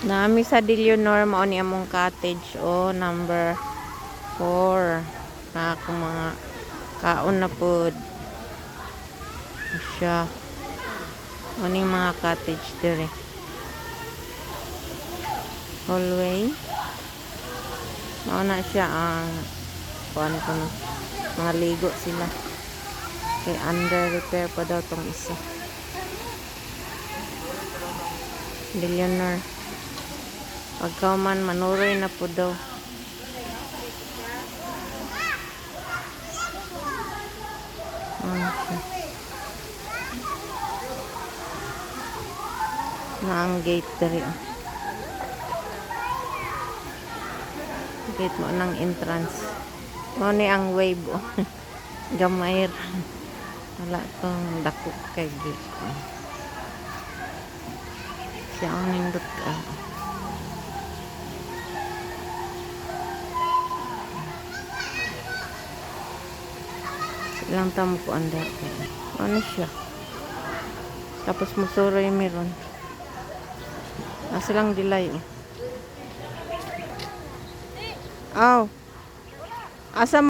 Nami sa Dillionor mao ni among cottage number 4. Na akong mga kaon na pod. Siya. Ano mga cottage dire. Hallway. Mao na siya ang kuan ko no. Mga ligo sila. Kay under repair pa daw tong isa. Billionaire. Pagka man manuroy na po daw. Na ang gate dari. Gate mo ng entrance. Mo ni ang wave. Gamay. Wala tong dako kay gate. Siya ang nindot ka. Ilang tamo ko under. Ano siya? Tapos musuroy meron. Silang delay. Aw. Asa